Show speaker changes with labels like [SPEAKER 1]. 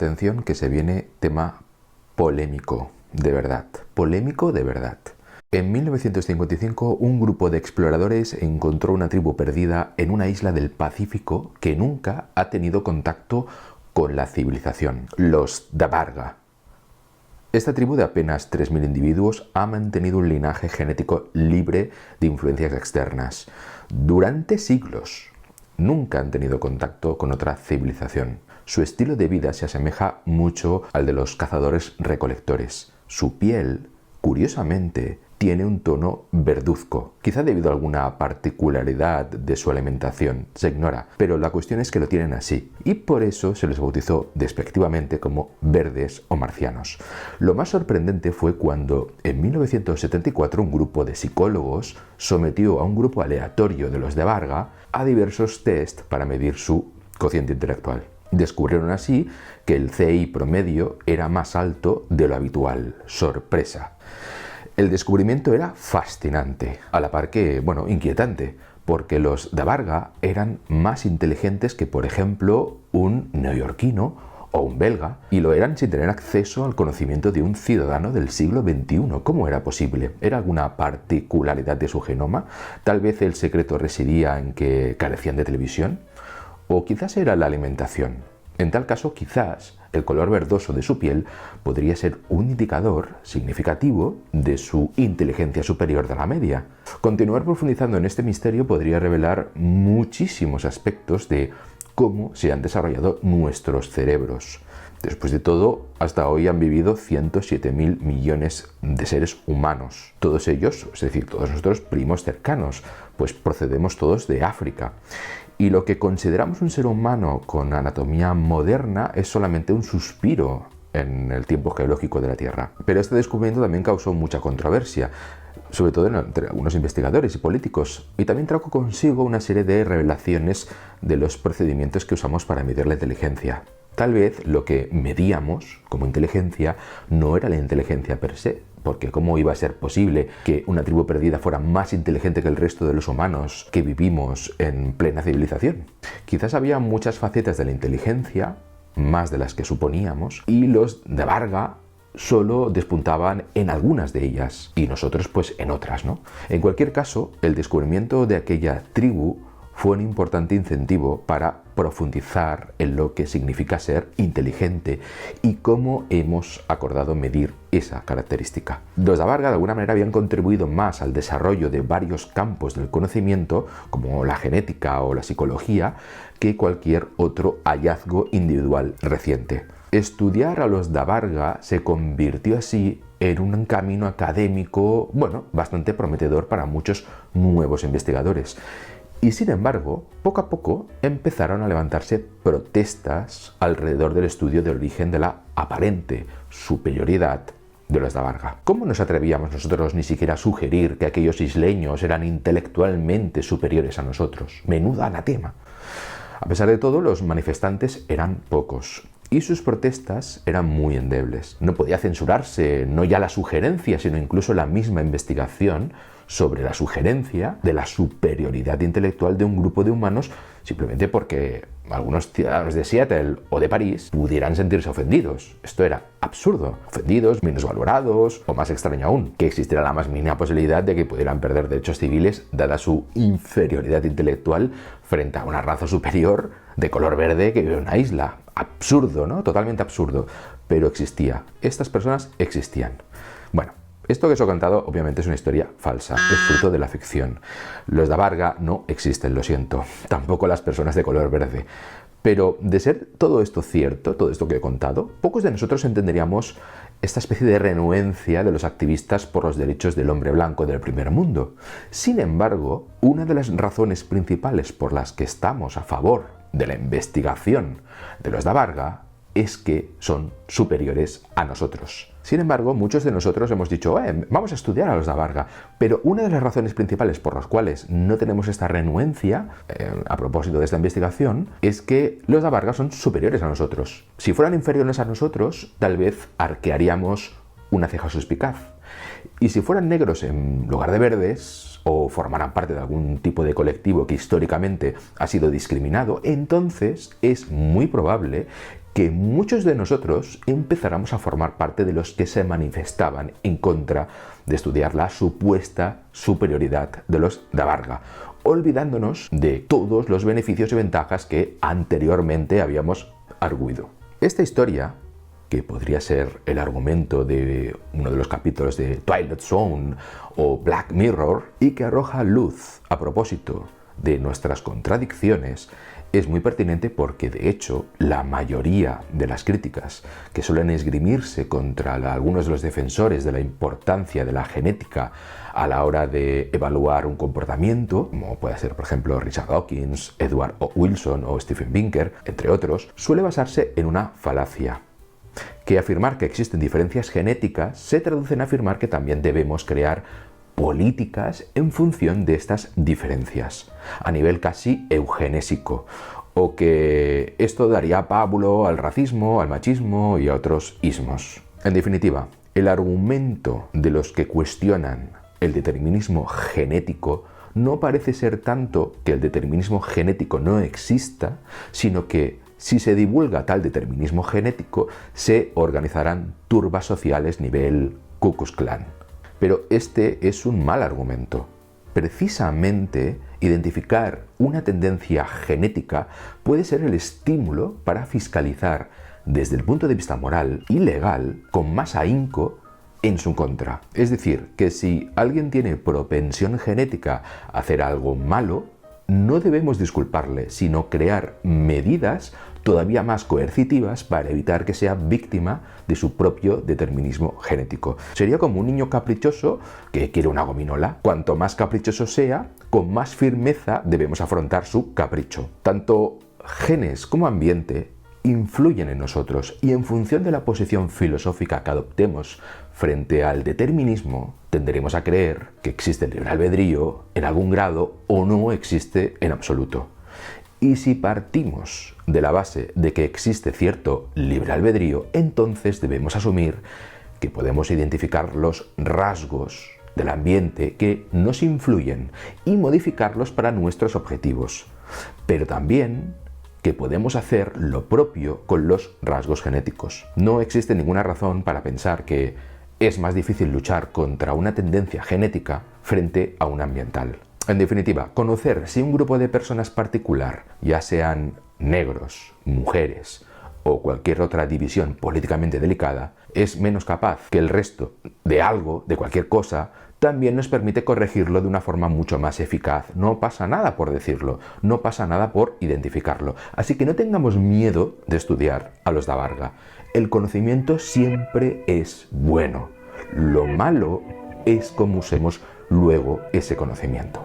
[SPEAKER 1] atención que se viene tema polémico, de verdad. Polémico de verdad. En 1955, un grupo de exploradores encontró una tribu perdida en una isla del Pacífico que nunca ha tenido contacto con la civilización, los Dabarga. Esta tribu de apenas 3.000 individuos ha mantenido un linaje genético libre de influencias externas. Durante siglos, nunca han tenido contacto con otra civilización. Su estilo de vida se asemeja mucho al de los cazadores-recolectores. Su piel, curiosamente, tiene un tono verduzco, quizá debido a alguna particularidad de su alimentación, se ignora, pero la cuestión es que lo tienen así, y por eso se les bautizó despectivamente como verdes o marcianos. Lo más sorprendente fue cuando en 1974 un grupo de psicólogos sometió a un grupo aleatorio de los Dabarga a diversos test para medir su cociente intelectual. Descubrieron así que el CI promedio era más alto de lo habitual. ¡Sorpresa! El descubrimiento era fascinante, a la par que, inquietante, porque los Dabarga eran más inteligentes que, por ejemplo, un neoyorquino o un belga, y lo eran sin tener acceso al conocimiento de un ciudadano del siglo XXI. ¿Cómo era posible? ¿Era alguna particularidad de su genoma? ¿Tal vez el secreto residía en que carecían de televisión? ¿O quizás era la alimentación? En tal caso, quizás el color verdoso de su piel podría ser un indicador significativo de su inteligencia superior de la media. Continuar profundizando en este misterio podría revelar muchísimos aspectos de cómo se han desarrollado nuestros cerebros. Después de todo, hasta hoy han vivido 107.000 millones de seres humanos. Todos ellos, es decir, todos nuestros primos cercanos, pues procedemos todos de África. Y lo que consideramos un ser humano con anatomía moderna es solamente un suspiro en el tiempo geológico de la Tierra. Pero este descubrimiento también causó mucha controversia, sobre todo entre algunos investigadores y políticos, y también trajo consigo una serie de revelaciones de los procedimientos que usamos para medir la inteligencia. Tal vez lo que medíamos como inteligencia no era la inteligencia per se, porque ¿cómo iba a ser posible que una tribu perdida fuera más inteligente que el resto de los humanos que vivimos en plena civilización? Quizás había muchas facetas de la inteligencia, más de las que suponíamos, y los Dabarga solo despuntaban en algunas de ellas, y nosotros pues en otras, ¿no? En cualquier caso, el descubrimiento de aquella tribu fue un importante incentivo para profundizar en lo que significa ser inteligente y cómo hemos acordado medir esa característica. Los Dabarga de alguna manera habían contribuido más al desarrollo de varios campos del conocimiento, como la genética o la psicología, que cualquier otro hallazgo individual reciente. Estudiar a los Dabarga se convirtió así en un camino académico, bastante prometedor para muchos nuevos investigadores. Y sin embargo, poco a poco empezaron a levantarse protestas alrededor del estudio del origen de la aparente superioridad de los Dabarga. ¿Cómo nos atrevíamos nosotros ni siquiera a sugerir que aquellos isleños eran intelectualmente superiores a nosotros? Menudo anatema. A pesar de todo, los manifestantes eran pocos y sus protestas eran muy endebles. No podía censurarse no ya la sugerencia, sino incluso la misma investigación sobre la sugerencia de la superioridad intelectual de un grupo de humanos, simplemente porque algunos ciudadanos de Seattle o de París pudieran sentirse ofendidos. Esto era absurdo. Ofendidos, minusvalorados, o más extraño aún, que existiera la más mínima posibilidad de que pudieran perder derechos civiles dada su inferioridad intelectual frente a una raza superior de color verde que vive en una isla. Absurdo, ¿no? Totalmente absurdo. Pero existía. Estas personas existían. Bueno, esto que os he contado obviamente es una historia falsa, es fruto de la ficción. Los Dabarga no existen, lo siento, tampoco las personas de color verde. Pero de ser todo esto cierto, todo esto que he contado, pocos de nosotros entenderíamos esta especie de renuencia de los activistas por los derechos del hombre blanco del primer mundo. Sin embargo, una de las razones principales por las que estamos a favor de la investigación de los Dabarga es que son superiores a nosotros. Sin embargo, muchos de nosotros hemos dicho, vamos a estudiar a los Dabarga, pero una de las razones principales por las cuales no tenemos esta renuencia, a propósito de esta investigación, es que los Dabarga son superiores a nosotros. Si fueran inferiores a nosotros, tal vez arquearíamos una ceja suspicaz. Y si fueran negros en lugar de verdes, o formaran parte de algún tipo de colectivo que históricamente ha sido discriminado, entonces es muy probable que muchos de nosotros empezáramos a formar parte de los que se manifestaban en contra de estudiar la supuesta superioridad de los Davarga, olvidándonos de todos los beneficios y ventajas que anteriormente habíamos arguido. Esta historia, que podría ser el argumento de uno de los capítulos de Twilight Zone o Black Mirror, y que arroja luz a propósito de nuestras contradicciones, es muy pertinente porque, de hecho, la mayoría de las críticas que suelen esgrimirse contra algunos de los defensores de la importancia de la genética a la hora de evaluar un comportamiento, como puede ser, por ejemplo, Richard Dawkins, Edward O. Wilson o Steven Pinker, entre otros, suele basarse en una falacia. Que afirmar que existen diferencias genéticas se traduce en afirmar que también debemos crear políticas en función de estas diferencias, a nivel casi eugenésico, o que esto daría pábulo al racismo, al machismo y a otros ismos. En definitiva, el argumento de los que cuestionan el determinismo genético no parece ser tanto que el determinismo genético no exista, sino que si se divulga tal determinismo genético, se organizarán turbas sociales nivel Ku Klux Klan. Pero este es un mal argumento. Precisamente, identificar una tendencia genética puede ser el estímulo para fiscalizar desde el punto de vista moral y legal con más ahínco en su contra. Es decir, que si alguien tiene propensión genética a hacer algo malo, no debemos disculparle, sino crear medidas todavía más coercitivas para evitar que sea víctima de su propio determinismo genético. Sería como un niño caprichoso que quiere una gominola. Cuanto más caprichoso sea, con más firmeza debemos afrontar su capricho. Tanto genes como ambiente influyen en nosotros y en función de la posición filosófica que adoptemos frente al determinismo, tenderemos a creer que existe el libre albedrío en algún grado o no existe en absoluto. Y si partimos de la base de que existe cierto libre albedrío, entonces debemos asumir que podemos identificar los rasgos del ambiente que nos influyen y modificarlos para nuestros objetivos. Pero también que podemos hacer lo propio con los rasgos genéticos. No existe ninguna razón para pensar que es más difícil luchar contra una tendencia genética frente a una ambiental. En definitiva, conocer si un grupo de personas particular, ya sean negros, mujeres o cualquier otra división políticamente delicada, es menos capaz que el resto de algo, de cualquier cosa, también nos permite corregirlo de una forma mucho más eficaz. No pasa nada por decirlo, no pasa nada por identificarlo. Así que no tengamos miedo de estudiar a los Davarga. El conocimiento siempre es bueno. Lo malo es cómo usemos luego ese conocimiento.